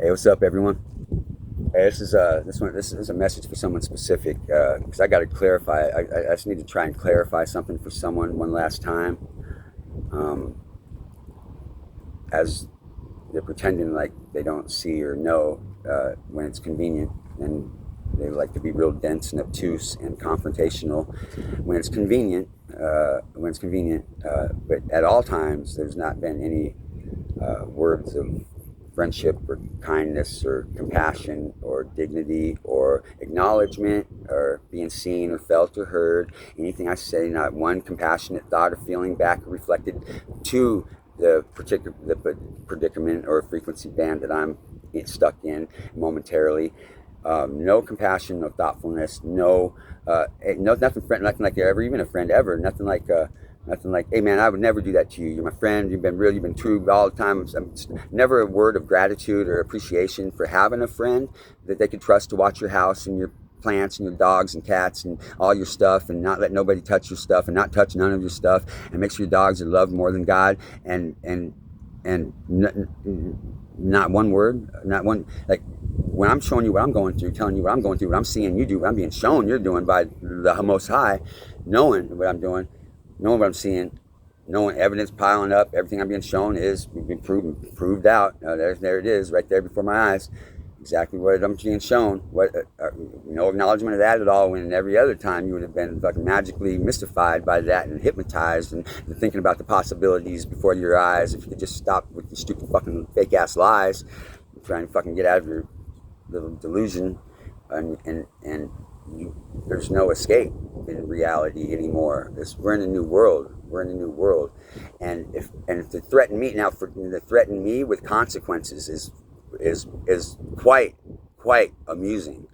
Hey, what's up, everyone? Hey, this is a message for someone specific because I got to clarify. I just need to try and clarify something for someone one last time, um, as they're pretending like they don't see or know when it's convenient, and they like to be real dense and obtuse and confrontational when it's convenient. But at all times, there's not been any words of friendship or kindness or compassion or dignity or acknowledgement or being seen or felt or heard. Anything I say, not one compassionate thought or feeling back or reflected to the particular predicament or frequency band that I'm stuck in momentarily. No compassion, no thoughtfulness, nothing nothing like ever, even a friend ever, nothing like, hey man, I would never do that to you. You're my friend. You've been real. You've been true all the time. Never a word of gratitude or appreciation for having a friend that they could trust to watch your house and your plants and your dogs and cats and all your stuff, and not let nobody touch your stuff and not touch none of your stuff, and make sure your dogs are loved more than God, and not one word, not one, like, when I'm showing you what I'm going through, telling you what I'm going through, what I'm seeing you do, what I'm being shown you're doing by the Most High, knowing what I'm doing, knowing what I'm seeing, knowing evidence piling up, everything I'm being shown is been proved out. There it is, right there before my eyes. Exactly what I'm being shown. No acknowledgement of that at all. When every other time you would have been fucking magically mystified by that and hypnotized and thinking about the possibilities before your eyes. If you could just stop with your stupid fucking fake ass lies, trying to fucking get out of your little delusion, and there's no escape in reality anymore. We're in a new world. We're in a new world, and if to threaten me now, for to threaten me with consequences is quite amusing.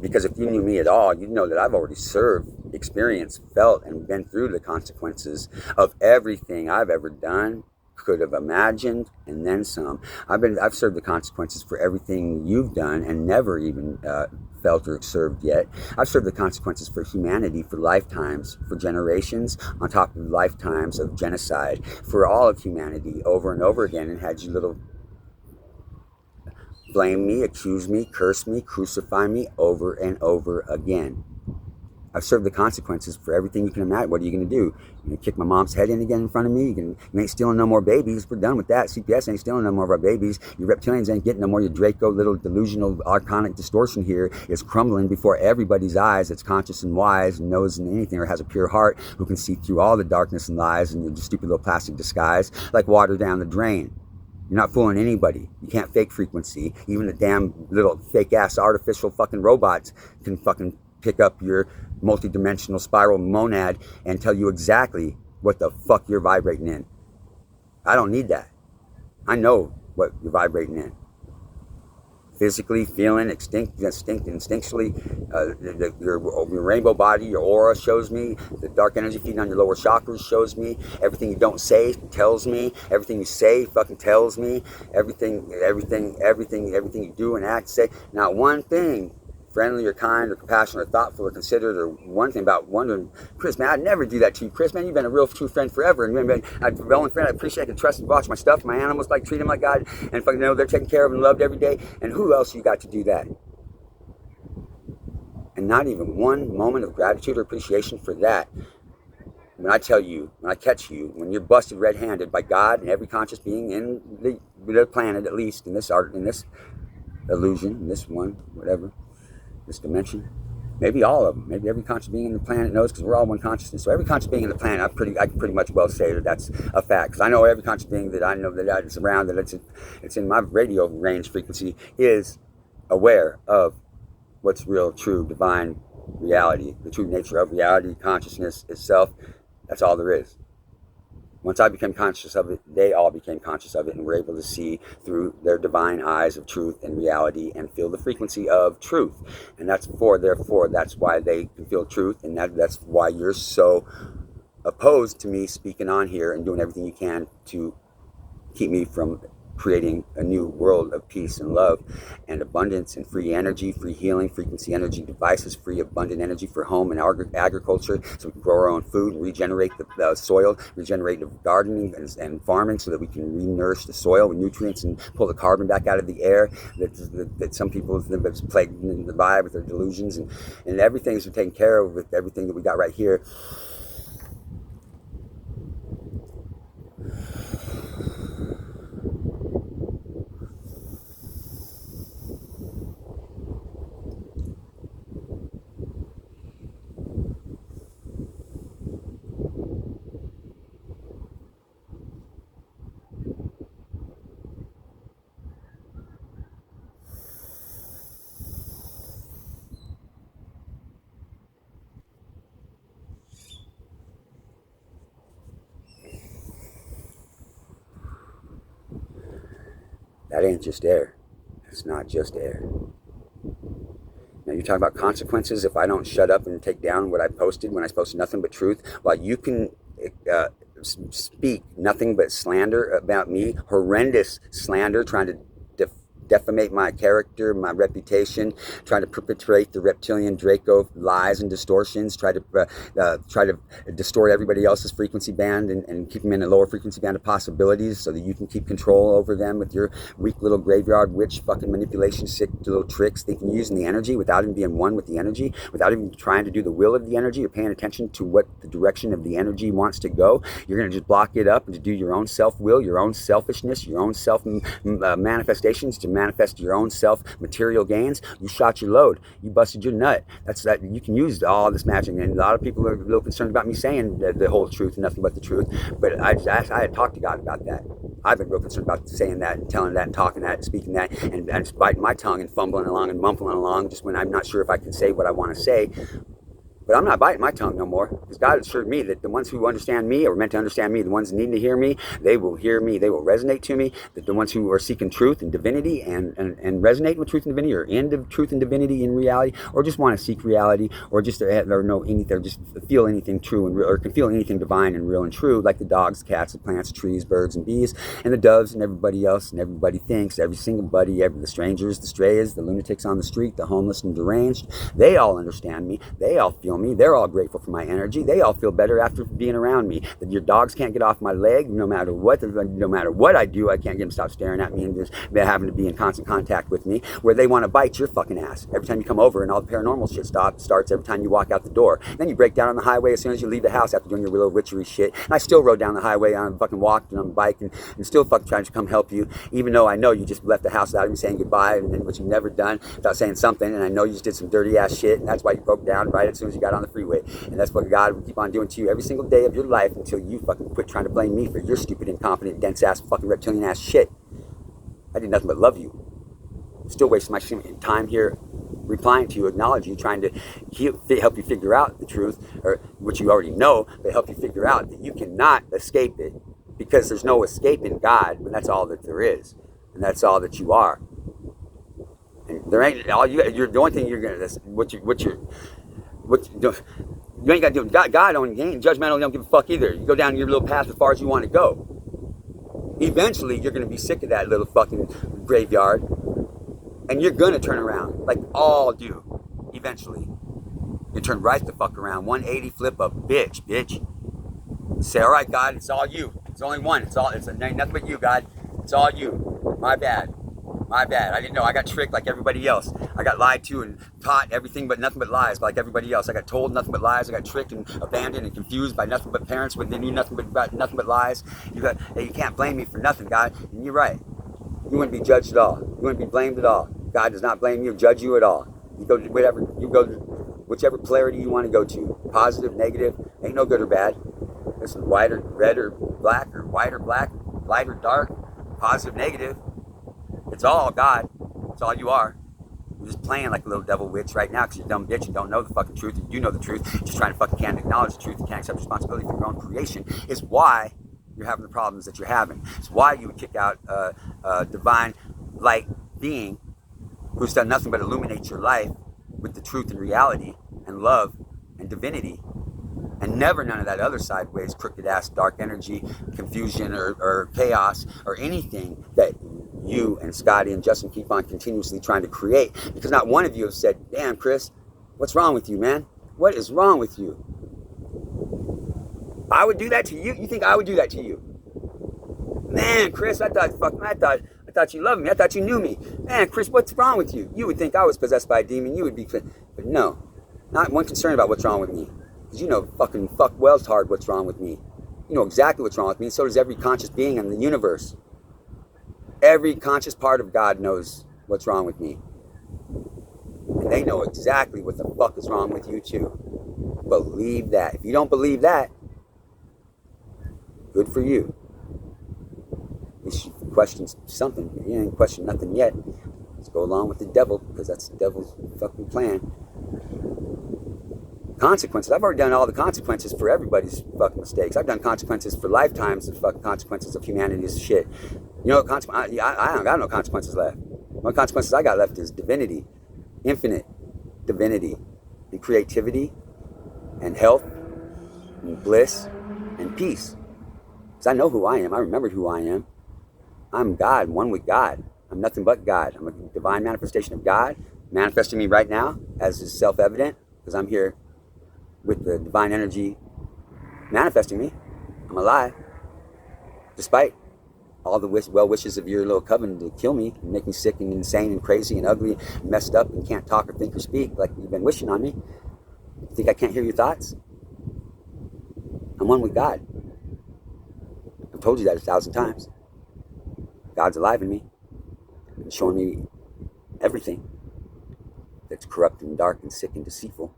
Because if you knew me at all, you'd know that I've already served, experienced, felt, and been through the consequences of everything I've ever done, could have imagined, and then some. I've served the consequences for everything you've done and never even felt or served yet. I've served the consequences for humanity for lifetimes, for generations, on top of lifetimes of genocide, for all of humanity over and over again, and had you little blame me, accuse me, curse me, crucify me over and over again. I've served the consequences for everything you can imagine. What are you going to do? You're going to kick my mom's head in again in front of me? You ain't stealing no more babies. We're done with that. CPS ain't stealing no more of our babies. You reptilians ain't getting no more. Your Draco little delusional archonic distortion here is crumbling before everybody's eyes that's conscious and wise and knows anything or has a pure heart, who can see through all the darkness and lies and your stupid little plastic disguise like water down the drain. You're not fooling anybody. You can't fake frequency. Even the damn little fake ass artificial fucking robots can fucking pick up your multi-dimensional spiral monad and tell you exactly what the fuck you're vibrating in. I don't need that. I know what you're vibrating in. Physically, feeling, instinctually, your rainbow body, your aura shows me. The dark energy feeding on your lower chakras shows me. Everything you don't say tells me. Everything you say fucking tells me. Everything you do and act, say. Not one thing friendly or kind or compassionate or thoughtful or considerate, or one thing about wondering, Chris, man, I'd never do that to you. Chris, man, you've been a real true friend forever. And I've been a only friend I appreciate, I can trust and watch my stuff, my animals, like treat them like God, and fucking know they're taken care of and loved every day. And who else you got to do that? And not even one moment of gratitude or appreciation for that. When I tell you, when I catch you, when you're busted red-handed by God and every conscious being in the planet, at least in this art, in this illusion, in this one, whatever, this dimension, maybe all of them, maybe every conscious being in the planet knows, because we're all one consciousness. So every conscious being in the planet, I can pretty much well say that that's a fact, because I know every conscious being that I know that is around, that it's in my radio range frequency, is aware of what's real, true, divine reality, the true nature of reality, consciousness itself. That's all there is. Once I became conscious of it, they all became conscious of it and were able to see through their divine eyes of truth and reality and feel the frequency of truth. And therefore, that's why they can feel truth, and that's why you're so opposed to me speaking on here and doing everything you can to keep me from creating a new world of peace and love and abundance and free energy, free healing, frequency energy devices, free abundant energy for home and agriculture, so we can grow our own food and regenerate the soil, regenerate the gardening and farming, so that we can re-nourish the soil with nutrients and pull the carbon back out of the air that some people have plagued in the vibe with their delusions, and everything's been taken care of with everything that we got right here. That ain't just air. It's not just air. Now you're talking about consequences if I don't shut up and take down what I posted when I posted nothing but truth. Well, you can speak nothing but slander about me, horrendous slander, trying to defamate my character, my reputation, trying to perpetrate the reptilian Draco lies and distortions, try to distort everybody else's frequency band and keep them in a lower frequency band of possibilities so that you can keep control over them with your weak little graveyard witch fucking manipulation, sick little tricks, thinking you're using the energy without even being one with the energy, without even trying to do the will of the energy or paying attention to what the direction of the energy wants to go. You're going to just block it up and to do your own self-will, your own selfishness, your own self-manifestations to manifest your own self-material gains. You shot your load. You busted your nut. That's that. You can use all this magic, and a lot of people are a little concerned about me saying the whole truth and nothing but the truth. But I had talked to God about that. I've been real concerned about saying that and telling that and talking that and speaking that and just biting my tongue and fumbling along and mumbling along just when I'm not sure if I can say what I want to say. But I'm not biting my tongue no more, because God assured me that the ones who understand me or meant to understand me, the ones needing to hear me, they will hear me, they will resonate to me. That the ones who are seeking truth and divinity and resonate with truth and divinity, or into truth and divinity in reality, or just want to seek reality, or just or know anything, or just feel anything true and real, or can feel anything divine and real and true, like the dogs, cats, the plants, trees, birds, and bees, and the doves, and everybody else, and everybody thinks, every single buddy, the strangers, the strays, the lunatics on the street, the homeless and deranged, they all understand me, they all feel me, they're all grateful for my energy, they all feel better after being around me. That your dogs can't get off my leg no matter what I do, I can't get them to stop staring at me and just having to be in constant contact with me, where they want to bite your fucking ass every time you come over, and all the paranormal shit starts every time you walk out the door. Then you break down on the highway as soon as you leave the house after doing your little witchery shit, and I still rode down the highway on fucking walked and on a bike and still fucking trying to come help you, even though I know you just left the house without even saying goodbye, and what you've never done without saying something, and I know you just did some dirty ass shit, and that's why you broke down right as soon as you got on the freeway. And that's what God will keep on doing to you every single day of your life until you fucking quit trying to blame me for your stupid, incompetent, dense ass, fucking reptilian ass shit. I did nothing but love you. Still wasting my time here replying to you, acknowledging you, trying to help you figure out the truth, or what you already know, but help you figure out that you cannot escape it, because there's no escape in God, and that's all that there is, and that's all that you are. And there ain't all you're the only thing you're gonna you ain't got to do. God don't ain't judgmental. Don't give a fuck either. You go down your little path as far as you want to go. Eventually, you're going to be sick of that little fucking graveyard, and you're going to turn around, like all do. Eventually, you turn right the fuck around, 180 flip up, bitch. Say, all right, God, it's all you. It's only one. It's nothing but you, God. It's all you. My bad. I didn't know. I got tricked like everybody else. I got lied to and taught everything but nothing but lies like everybody else. I got told nothing but lies. I got tricked and abandoned and confused by nothing but parents when they knew nothing but lies. You can't blame me for nothing, God. And you're right. You wouldn't be judged at all. You wouldn't be blamed at all. God does not blame you or judge you at all. You go whichever polarity you want to go to. Positive, negative, ain't no good or bad. It's white or red or black, or white or black, light or dark, positive, negative. It's all God. It's all you are. You're just playing like a little devil witch right now because you're a dumb bitch and don't know the fucking truth, and you know the truth. Just trying to fucking can't acknowledge the truth and can't accept responsibility for your own creation is why you're having the problems that you're having. It's why you would kick out a divine light being who's done nothing but illuminate your life with the truth and reality and love and divinity, and never none of that other sideways, crooked ass, dark energy, confusion, or chaos, or anything that you and Scotty and Justin keep on continuously trying to create, because not one of you have said, damn, Chris, what's wrong with you, man? What is wrong with you? I would do that to you? You think I would do that to you? Man, Chris, I thought you loved me. I thought you knew me. Man, Chris, what's wrong with you? You would think I was possessed by a demon. You would be, but no, not one concern about what's wrong with me. Because you know fuck well's hard what's wrong with me. You know exactly what's wrong with me, and so does every conscious being in the universe. Every conscious part of God knows what's wrong with me. And they know exactly what the fuck is wrong with you too. Believe that. If you don't believe that, good for you. You should question something. You ain't questioned nothing yet. Let's go along with the devil, because that's the devil's fucking plan. Consequences. I've already done all the consequences for everybody's fucking mistakes. I've done consequences for lifetimes of fucking consequences of humanity's shit. You know, I don't got no consequences left. The consequences I got left is divinity, infinite divinity, and creativity, and health, and bliss, and peace. Because I know who I am. I remembered who I am. I'm God, one with God. I'm nothing but God. I'm a divine manifestation of God, manifesting me right now, as is self-evident, because I'm here with the divine energy manifesting me. I'm alive, despite all the well wishes of your little coven to kill me and make me sick and insane and crazy and ugly and messed up and can't talk or think or speak like you've been wishing on me. You think I can't hear your thoughts? I'm one with God. I've told you that 1,000 times. God's alive in me and showing me everything that's corrupt and dark and sick and deceitful,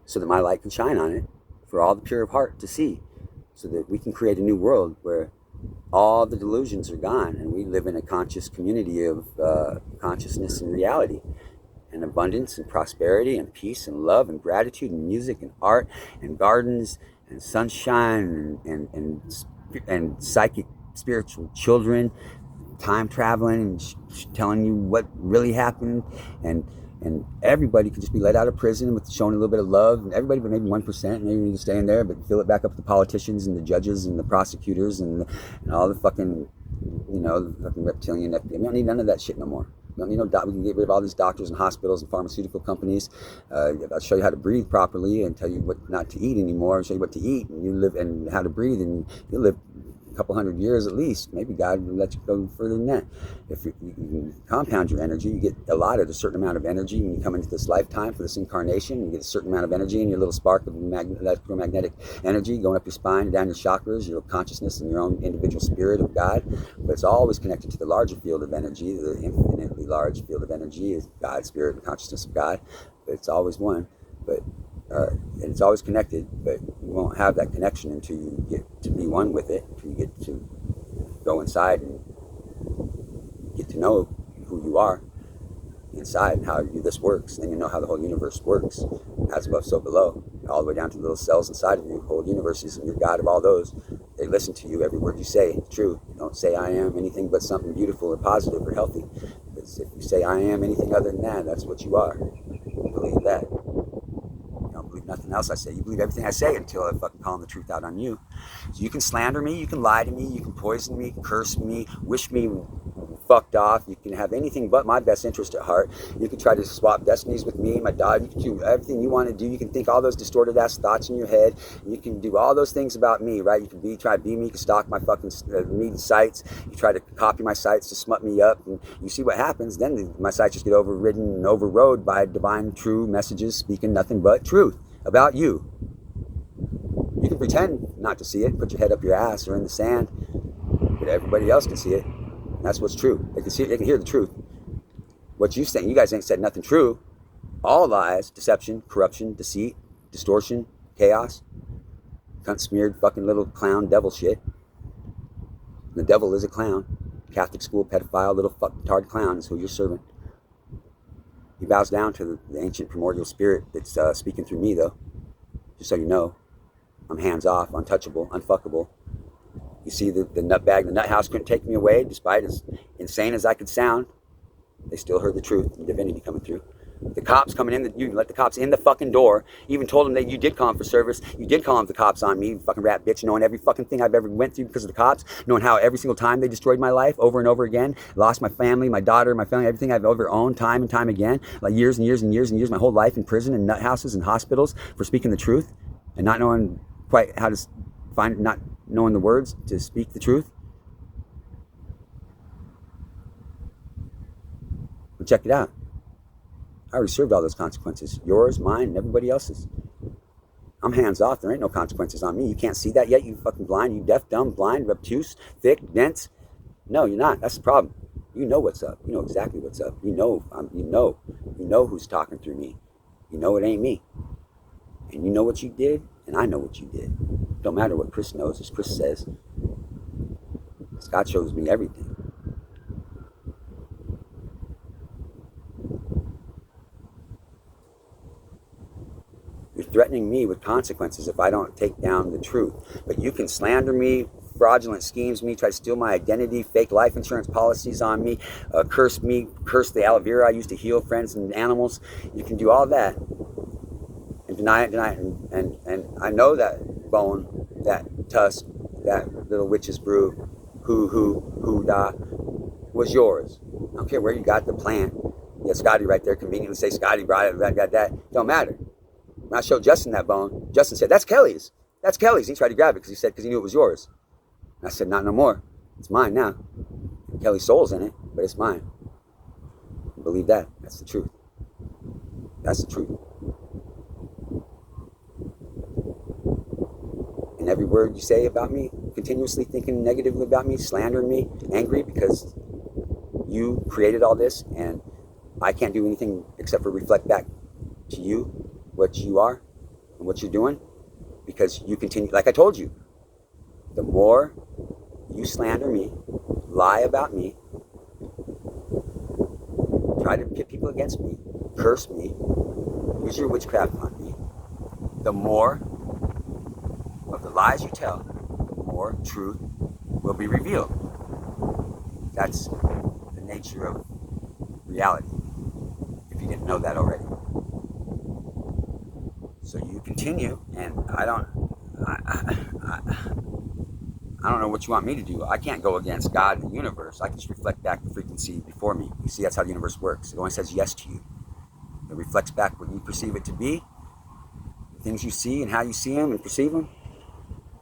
so that my light can shine on it for all the pure of heart to see, so that we can create a new world where all the delusions are gone and we live in a conscious community of consciousness and reality and abundance and prosperity and peace and love and gratitude and music and art and gardens and sunshine and psychic spiritual children, time traveling and telling you what really happened, and everybody could just be let out of prison with showing a little bit of love, and everybody but maybe 1%, maybe you stay in there, but fill it back up with the politicians and the judges and the prosecutors and all the fucking, the fucking reptilian FBI. We don't need none of that shit no more. We don't need no we can get rid of all these doctors and hospitals and pharmaceutical companies. I'll show you how to breathe properly and tell you what not to eat anymore, and show you what to eat, and you live, and how to breathe, and you live a couple hundred years at least. Maybe God will let you go further than that. If you compound your energy, you get allotted a certain amount of energy when you come into this lifetime for this incarnation. You get a certain amount of energy in your little spark of electromagnetic energy going up your spine and down your chakras, your consciousness and your own individual spirit of God. But it's always connected to the larger field of energy. The infinitely large field of energy is God, spirit, and consciousness of God. But it's always one. And it's always connected, but you won't have that connection until you get to be one with it, until you get to go inside and get to know who you are inside and how this works. Then you know how the whole universe works, as above, so below, all the way down to the little cells inside of you. The whole universe is, and you're God of all those. They listen to you, every word you say. It's true. Don't say I am anything but something beautiful or positive or healthy. Because if you say I am anything other than that, that's what you are. Believe that. Believe nothing else I say. You believe everything I say until I fucking call the truth out on you. So you can slander me, you can lie to me, you can poison me, curse me, wish me fucked off. You can have anything but my best interest at heart. You can try to swap destinies with me, my dog. You can do everything you want to do. You can think all those distorted ass thoughts in your head. You can do all those things about me, right? You can try to be me, you can stalk my fucking me sites. You try to copy my sites to smut me up, and you see what happens. Then my sites just get overridden and overrode by divine true messages speaking nothing but truth about you. You can pretend not to see it, put your head up your ass or in the sand, but everybody else can see it. And that's what's true. They can see it, they can hear the truth. What you saying, you guys ain't said nothing true. All lies, deception, corruption, deceit, distortion, chaos, cunt smeared fucking little clown devil shit. The devil is a clown. Catholic school pedophile little fucking retarded clown is who you're serving. He bows down to the ancient primordial spirit that's speaking through me, though. Just so you know, I'm hands off, untouchable, unfuckable. You see the nutbag, the nut house couldn't take me away, despite as insane as I could sound. They still heard the truth and divinity coming through. The cops coming in, you let the cops in the fucking door. You even told them that you did call them for service. You did call them the cops on me, fucking rat bitch, knowing every fucking thing I've ever went through because of the cops, knowing how every single time they destroyed my life over and over again, lost my family, my daughter, my family, everything I've ever owned time and time again, like years and years and years and years, my whole life in prison and nut houses and hospitals for speaking the truth and not knowing quite how to find, not knowing the words to speak the truth. But check it out. I already served all those consequences. Yours, mine, and everybody else's. I'm hands off. There ain't no consequences on me. You can't see that yet, you fucking blind, you deaf, dumb, blind, obtuse, thick, dense. No, you're not. That's the problem. You know what's up. You know exactly what's up. You know who's talking through me. You know it ain't me. And you know what you did, and I know what you did. Don't matter what Chris knows, as Chris says. God shows me everything. You're threatening me with consequences if I don't take down the truth. But you can slander me, fraudulent schemes me, try to steal my identity, fake life insurance policies on me, curse the aloe vera I used to heal friends and animals. You can do all that and deny it. And I know that bone, that tusk, that little witch's brew, who da, was yours. I don't care where you got the plant. You got Scotty right there, conveniently say Scotty brought it, got that. Don't matter. When I showed Justin that bone, Justin said, "That's Kelly's. That's Kelly's." He tried to grab it because he knew it was yours. And I said, "Not no more. It's mine now. Kelly's soul's in it, but it's mine." Believe that. That's the truth. That's the truth. And every word you say about me, continuously thinking negatively about me, slandering me, angry because you created all this and I can't do anything except for reflect back to you what you are and what you're doing, because you continue, like I told you, the more you slander me, lie about me, try to pit people against me, curse me, use your witchcraft on me, the more of the lies you tell, the more truth will be revealed. That's the nature of reality, if you didn't know that already. So you continue, and I don't know what you want me to do. I can't go against God and the universe. I can just reflect back the frequency before me. You see, that's how the universe works. It only says yes to you. It reflects back what you perceive it to be, the things you see and how you see them and perceive them,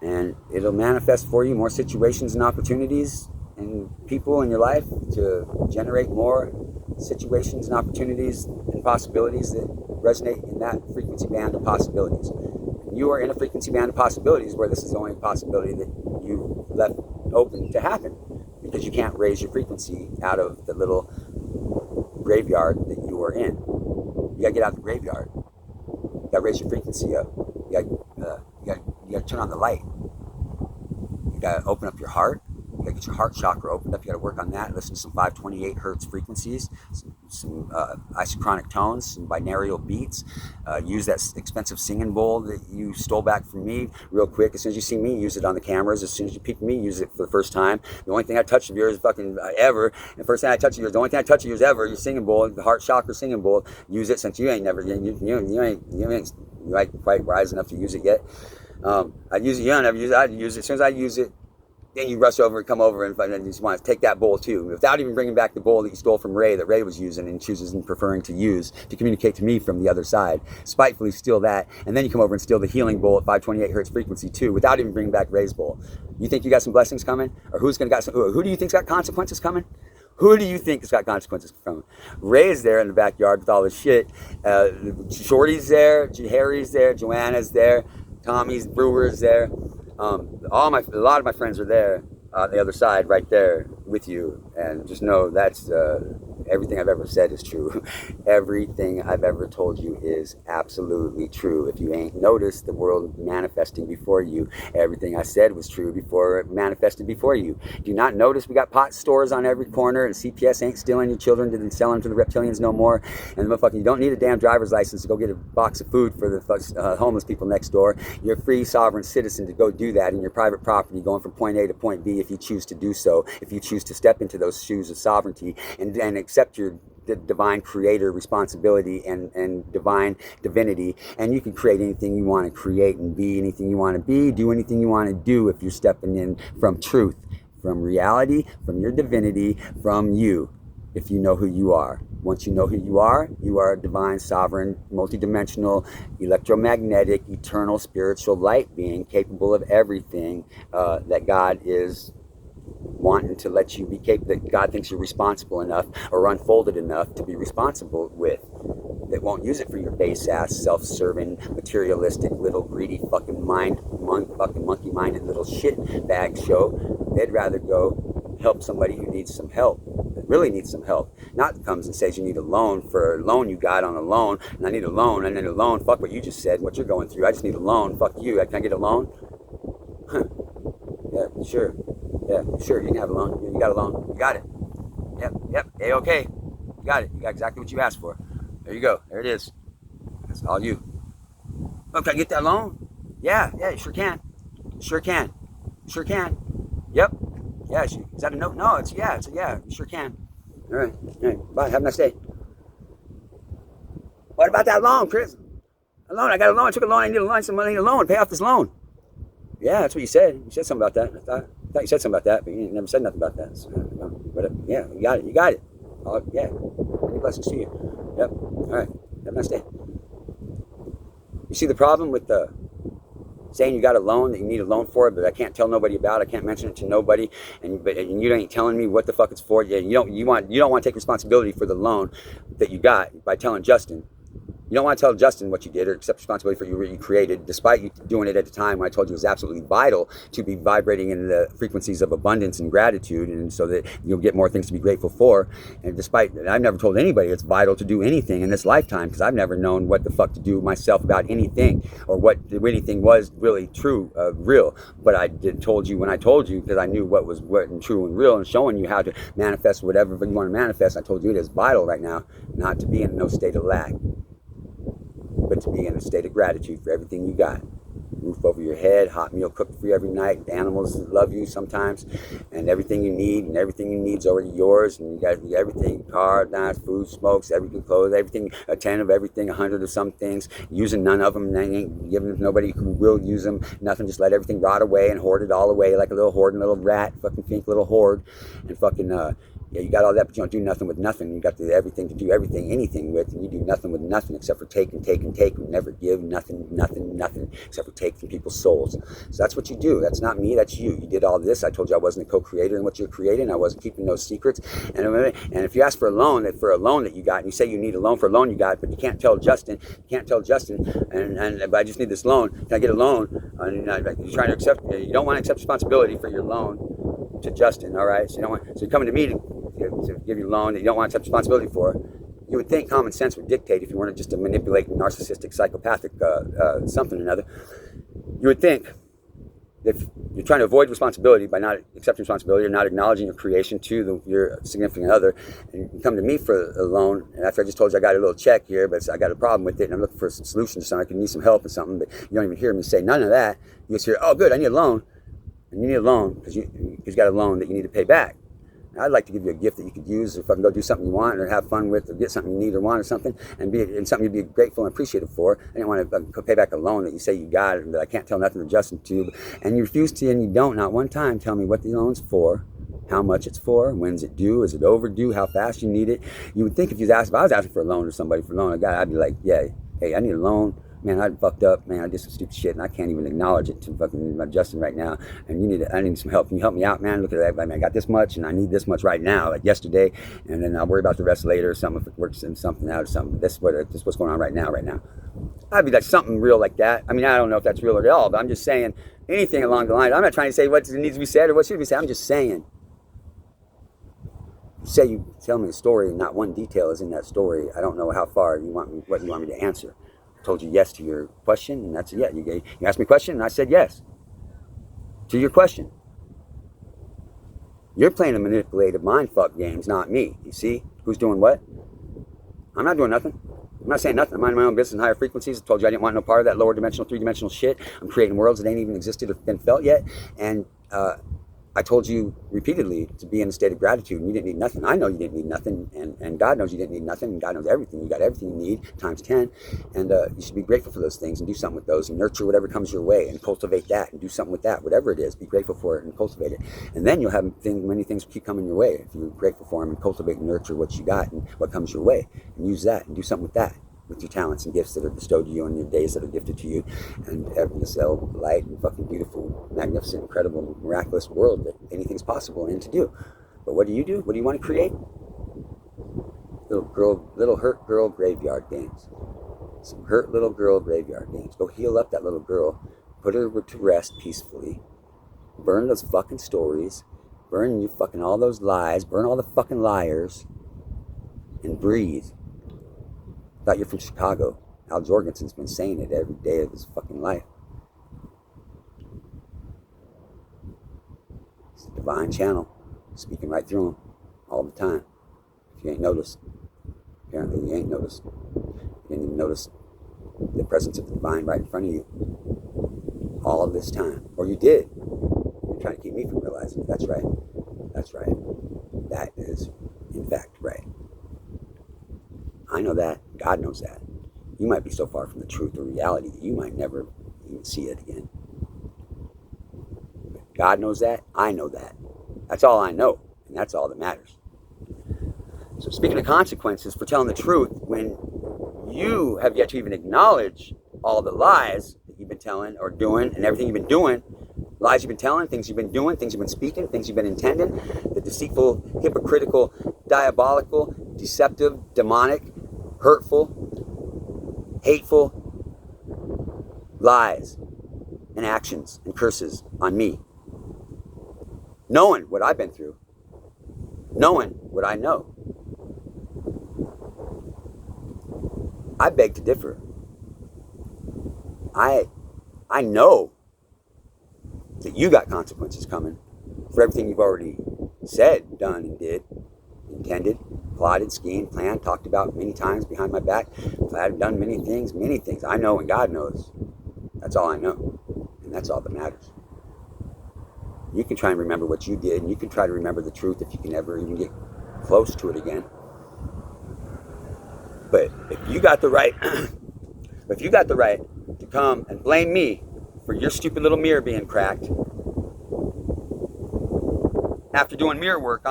and it'll manifest for you more situations and opportunities and people in your life to generate more situations and opportunities and possibilities that resonate in that frequency band of possibilities. You are in a frequency band of possibilities where this is the only possibility that you left open to happen, because you can't raise your frequency out of the little graveyard that you are in. You gotta get out of the graveyard. You gotta raise your frequency up. You gotta turn on the light. You gotta open up your heart. You gotta get your heart chakra opened up. You gotta work on that. Listen to some 528 hertz frequencies, some isochronic tones, some binaural beats. Use that expensive singing bowl that you stole back from me real quick. As soon as you see me, use it on the cameras. As soon as you peek me, use it for the first time. The only thing I touch of yours fucking ever. And the first thing I touch of yours, the only thing I touch of yours ever, your singing bowl, the heart chakra singing bowl. Use it, since you ain't never, you ain't quite wise enough to use it yet. I use it. You don't ever use it. I use it. As soon as I use it, then you rush over and come over and you just want to take that bowl too, without even bringing back the bowl that you stole from Ray, that Ray was using and chooses and preferring to use to communicate to me from the other side. Spitefully steal that, and then you come over and steal the healing bowl at 528 hertz frequency too, without even bringing back Ray's bowl. You think you got some blessings coming, or who do you think's got consequences coming? Who do you think has got consequences coming? Ray's there in the backyard with all his shit. Shorty's there, Harry's there, Joanna's there, Tommy's Brewer's there. A lot of my friends are there on the other side, right there with you, and just know that's everything I've ever said is true. Everything I've ever told you is absolutely true. If you ain't noticed the world manifesting before you, everything I said was true before it manifested before you. Do you not notice we got pot stores on every corner, and CPS ain't stealing your children to sell them to the reptilians no more, and motherfucking, you don't need a damn driver's license to go get a box of food for the homeless people next door. You're a free sovereign citizen to go do that in your private property, going from point A to point B if you choose to do so, if you choose to step into those shoes of sovereignty and accept your the divine creator responsibility and divine divinity, and you can create anything you want to create and be anything you want to be, do anything you want to do if you're stepping in from truth, from reality, from your divinity, from you, if you know who you are. Once you know who you are a divine, sovereign, multidimensional, electromagnetic, eternal, spiritual light being capable of everything that God is wanting to let you be capable, that God thinks you're responsible enough or unfolded enough to be responsible with. That won't use it for your base ass, self-serving, materialistic, little greedy fucking monkey-minded little shit bag show. They'd rather go help somebody who needs some help, that really needs some help. Not comes and says you need a loan for a loan you got on a loan, and I need a loan, I need a loan. Fuck what you just said, what you're going through. I just need a loan. Fuck you. Can I get a loan? Huh. Yeah, sure. Yeah, sure, you can have a loan. You got a loan. You got it. Yep. A-okay. You got it. You got exactly what you asked for. There you go. There it is. That's all you. Oh, can I get that loan? Yeah, you sure can. Sure can. Yep. Yeah, is that a no? No, it's a yeah. You sure can. All right. Bye. Have a nice day. What about that loan, Chris? A loan. I got a loan. I took a loan. I need a loan. Somebody need a loan. Pay off this loan. Yeah, that's what you said. You said something about that. I thought you said something about that, but you never said nothing about that. So, yeah, you got it. Oh, yeah. Many blessings to you. Yep. All right. Have a nice day. You see the problem with saying you got a loan, that you need a loan for it, but I can't tell nobody about it. I can't mention it to nobody, and you ain't telling me what the fuck it's for. Yeah, you don't want to take responsibility for the loan that you got by telling Justin. You don't want to tell Justin what you did or accept responsibility for what you created, despite you doing it at the time when I told you it was absolutely vital to be vibrating in the frequencies of abundance and gratitude, and so that you'll get more things to be grateful for. And despite that, I've never told anybody it's vital to do anything in this lifetime, because I've never known what the fuck to do myself about anything, or what anything was really true, real. But I told you when I told you, because I knew what was true and real, and showing you how to manifest whatever you want to manifest. I told you it is vital right now not to be in no state of lack, but to be in a state of gratitude for everything you got. Roof over your head, hot meal cooked for you every night, animals that love you sometimes, and everything you need, and everything you need is already yours, and you got everything, car, knives, food, smokes, everything, clothes, everything, 10 of everything, 100 of some things, using none of them, and ain't giving them to nobody who will use them, nothing, just let everything rot away and hoard it all away like a little hoarding little rat, fucking pink little hoard, and fucking, yeah, you got all that, but you don't do nothing with nothing. You got everything to do everything, anything with, and you do nothing with nothing except for take and take and take. You never give nothing except for take from people's souls. So that's what you do. That's not me, that's you. You did all this. I told you I wasn't a co-creator in what you're creating. I wasn't keeping those secrets. And if you ask for a loan that you got, and you say you need a loan for a loan you got, but you can't tell Justin, and I just need this loan. Can I get a loan? And you're trying to accept, you don't want to accept responsibility for your loan to Justin, all right? So you're coming to me to give you a loan that you don't want to take responsibility for. You would think common sense would dictate, if you weren't just a manipulating, narcissistic, psychopathic something or another, you would think that if you're trying to avoid responsibility by not accepting responsibility or not acknowledging your creation to your significant other, and you come to me for a loan, and after I just told you I got a little check here, but I got a problem with it, and I'm looking for some solutions, so I can need some help or something, but you don't even hear me say none of that. You just hear, oh good, I need a loan. And you need a loan because you got a loan that you need to pay back. Now, I'd like to give you a gift that you could use, or fucking go do something you want, or have fun with, or get something you need or want, or something, and something you'd be grateful and appreciative for. I didn't want to pay back a loan that you say you got, and that I can't tell nothing to Justin to, and you refuse to, and you don't, not one time, tell me what the loan's for, how much it's for, when's it due, is it overdue, how fast you need it. You would think if I was asking for a loan or somebody for a loan, I'd be like, yeah, hey, I need a loan. Man, I fucked up. Man, I did some stupid shit, and I can't even acknowledge it to fucking Justin right now. And I need some help. Can you help me out, man? Look at that. I mean, I got this much, and I need this much right now, like yesterday. And then I'll worry about the rest later, or something if it works in something out or something. But this is what's going on right now. I'd be like something real like that. I mean, I don't know if that's real at all, but I'm just saying anything along the line. I'm not trying to say what needs to be said or what should be said. I'm just saying. Say you tell me a story, and not one detail is in that story. I don't know how far what you want me to answer. Told you yes to your question, and that's it. Yeah, you asked me a question, and I said yes to your question. You're playing a manipulative mind fuck games, not me. You see who's doing what? I'm not doing nothing. I'm not saying nothing. I'm minding my own business in higher frequencies. I told you I didn't want no part of that lower dimensional, three-dimensional shit. I'm creating worlds that ain't even existed or been felt yet, and I told you repeatedly to be in a state of gratitude, and you didn't need nothing. I know you didn't need nothing, and God knows you didn't need nothing, and God knows everything. You got everything you need times 10, and you should be grateful for those things and do something with those and nurture whatever comes your way and cultivate that and do something with that, whatever it is. Be grateful for it and cultivate it, and then you'll have many things keep coming your way if you're grateful for them and cultivate and nurture what you got and what comes your way, and use that and do something with that, with your talents and gifts that are bestowed to you and your days that are gifted to you, and having this light and fucking beautiful, magnificent, incredible, miraculous world that anything's possible and to do. But what do you do? What do you want to create? Little hurt girl graveyard games. Some hurt little girl graveyard games. Go heal up that little girl, put her to rest peacefully, burn those fucking stories, burn you fucking all those lies, burn all the fucking liars, and breathe. Thought you're from Chicago. Al Jorgensen's been saying it every day of his fucking life. It's a divine channel, speaking right through him all the time. If you ain't noticed, apparently you ain't noticed. You didn't even notice the presence of the divine right in front of you all of this time. Or you did. You're trying to keep me from realizing it. That's right. That's right. That is, in fact, right. I know that. God knows that. You might be so far from the truth or reality that you might never even see it again. But God knows that. I know that. That's all I know. And that's all that matters. So speaking of consequences for telling the truth, when you have yet to even acknowledge all the lies that you've been telling or doing and everything you've been doing, lies you've been telling, things you've been doing, things you've been speaking, things you've been intending, the deceitful, hypocritical, diabolical, deceptive, demonic, hurtful, hateful lies and actions and curses on me. Knowing what I've been through, knowing what I know, I beg to differ. I know that you got consequences coming for everything you've already said, done, and did, intended, plotted, schemed, planned, talked about many times behind my back. I've done many things. I know and God knows. That's all I know. And that's all that matters. You can try and remember what you did, and you can try to remember the truth if you can ever even get close to it again. But if you got the right, to come and blame me for your stupid little mirror being cracked after doing mirror work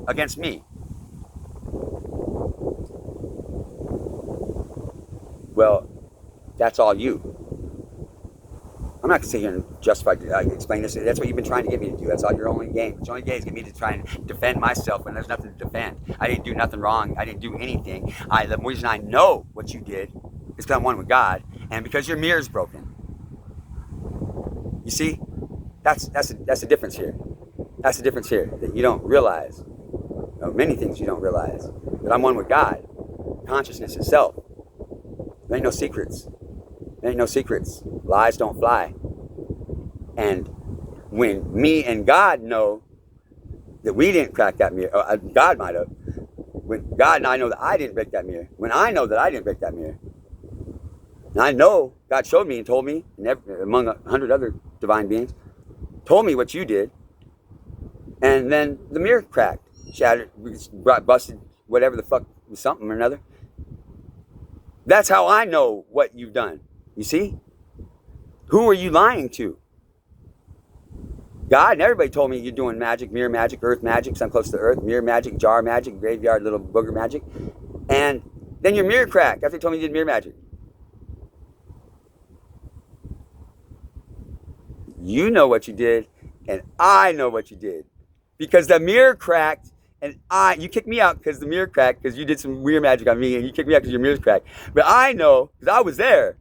against me, well, that's all you. I'm not going to sit here and explain this. That's what you've been trying to get me to do. That's all your only game. Your only game is get me to try and defend myself when there's nothing to defend. I didn't do nothing wrong. I didn't do anything. The reason I know what you did is because I'm one with God, and because your mirror's broken. You see, that's the difference here. That's the difference here that you don't realize. Many things you don't realize. That I'm one with God. Consciousness itself. There ain't no secrets. There ain't no secrets. Lies don't fly. And when me and God know that we didn't crack that mirror, God might have. When God and I know that I didn't break that mirror. When I know that I didn't break that mirror. And I know God showed me and told me, and among 100 other divine beings, told me what you did. And then the mirror cracked, shattered, busted, whatever the fuck, something or another. That's how I know what you've done. You see? Who are you lying to? God and everybody told me you're doing magic, mirror magic, earth magic, so I'm close to earth, mirror magic, jar magic, graveyard, little booger magic. And then your mirror cracked after they told me you did mirror magic. You know what you did, and I know what you did. Because the mirror cracked, and you kicked me out because the mirror cracked, because you did some weird magic on me, and you kicked me out because your mirror's cracked. But I know, because I was there.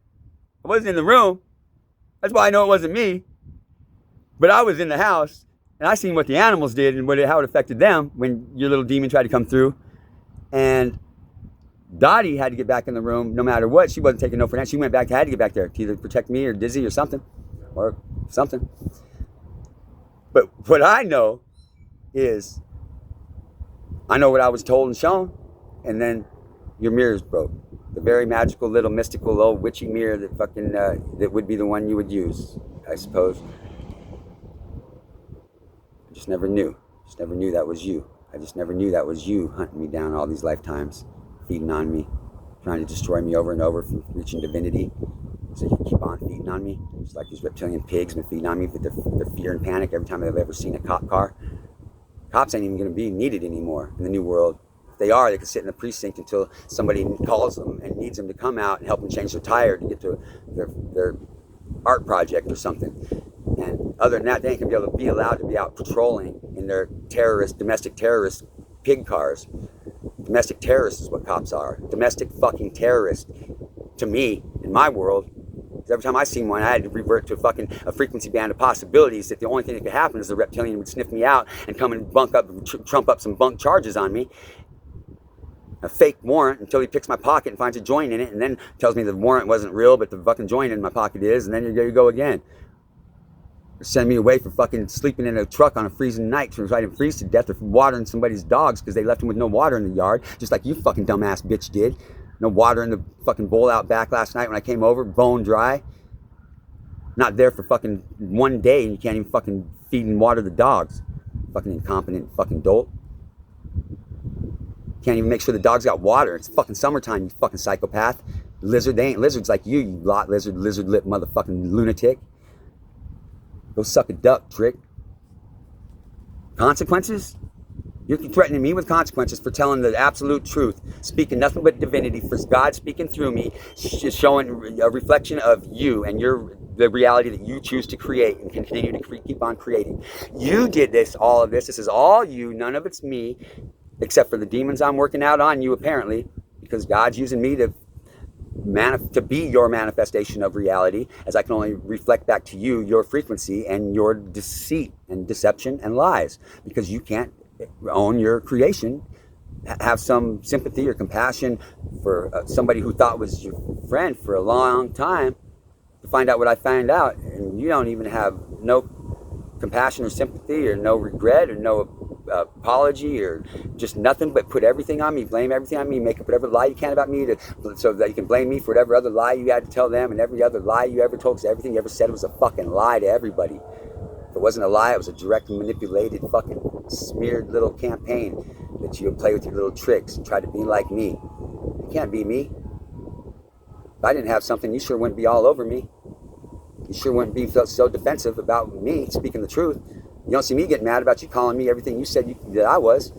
I wasn't in the room. That's why I know it wasn't me. But I was in the house, and I seen what the animals did and how it affected them when your little demon tried to come through. And Dottie had to get back in the room no matter what. She wasn't taking no for that. She had to get back there to either protect me or Dizzy or something. But what I know is, I know what I was told and shown, and then your mirror's broke. The very magical little mystical old witchy mirror that fucking that would be the one you would use, I suppose. just never knew. Just never knew that was you. I just never knew that was you hunting me down all these lifetimes, feeding on me, trying to destroy me over and over from reaching divinity. So you can keep on feeding on me. It's like these reptilian pigs been feeding on me with their fear and panic every time they've ever seen a cop car. Cops ain't even going to be needed anymore in the new world. If they are, they can sit in the precinct until somebody calls them and needs them to come out and help them change their tire to get to their art project or something. And other than that, they ain't going to be allowed to be out patrolling in their domestic terrorist pig cars. Domestic terrorists is what cops are. Domestic fucking terrorists. To me, in my world, every time I seen one, I had to revert to a frequency band of possibilities that the only thing that could happen is the reptilian would sniff me out and come and trump up some bunk charges on me. A fake warrant until he picks my pocket and finds a joint in it and then tells me the warrant wasn't real, but the fucking joint in my pocket is, and then there you go again. Send me away for fucking sleeping in a truck on a freezing night so I didn't freeze to death, or for watering somebody's dogs because they left them with no water in the yard, just like you fucking dumbass bitch did. No water in the fucking bowl out back last night when I came over, bone dry. Not there for fucking 1 day and you can't even fucking feed and water the dogs. Fucking incompetent fucking dolt. Can't even make sure the dogs got water. It's fucking summertime, you fucking psychopath. Lizard, they ain't lizards like you lot lizard lip motherfucking lunatic. Go suck a duck, trick. Consequences? You're threatening me with consequences for telling the absolute truth, speaking nothing but divinity, for God speaking through me, showing a reflection of you and the reality that you choose to create and continue to keep on creating. You did this, all of this. This is all you. None of it's me, except for the demons I'm working out on you, apparently, because God's using me to be your manifestation of reality, as I can only reflect back to you your frequency and your deceit and deception and lies, because you can't own your creation, have some sympathy or compassion for somebody who thought was your friend for a long time, to find out what I find out, and you don't even have no compassion or sympathy or no regret or no apology or just nothing, but put everything on me, blame everything on me, make up whatever lie you can about me so that you can blame me for whatever other lie you had to tell them and every other lie you ever told, because everything you ever said was a fucking lie to everybody. If it wasn't a lie, it was a direct manipulated fucking smeared little campaign that you would play with your little tricks and try to be like me. You can't be me. If I didn't have something, you sure wouldn't be all over me. You sure wouldn't be so defensive about me speaking the truth. You don't see me getting mad about you calling me everything you said that I was.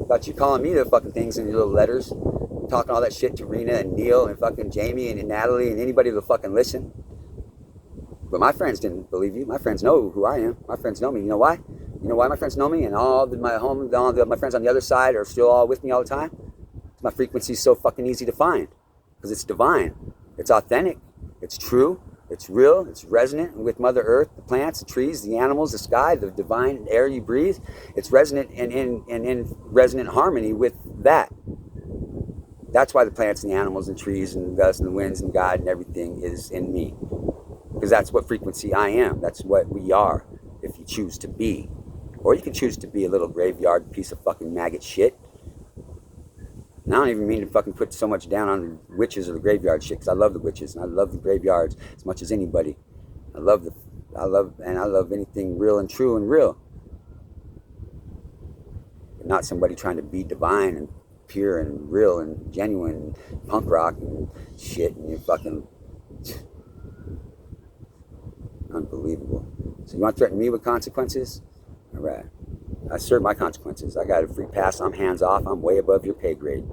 About you calling me the fucking things in your little letters. Talking all that shit to Rena and Neil and fucking Jamie and Natalie and anybody that'll fucking listen. But my friends didn't believe you. My friends know who I am. My friends know me. You know why? You know why my friends know me? And all my friends on the other side are still all with me all the time? My frequency is so fucking easy to find. Because it's divine. It's authentic. It's true. It's real. It's resonant with Mother Earth, the plants, the trees, the animals, the sky, the divine air you breathe. It's resonant and in resonant harmony with that. That's why the plants and the animals and trees and the dust and the winds and God and everything is in me. Because that's what frequency I am. That's what we are, if you choose to be. Or you can choose to be a little graveyard piece of fucking maggot shit. And I don't even mean to fucking put so much down on the witches or the graveyard shit, because I love the witches and I love the graveyards as much as anybody. I love anything real and true and real. But not somebody trying to be divine and pure and real and genuine and punk rock and shit, and you're fucking unbelievable. So you want to threaten me with consequences? All right. I serve my consequences. I got a free pass. I'm hands off. I'm way above your pay grade.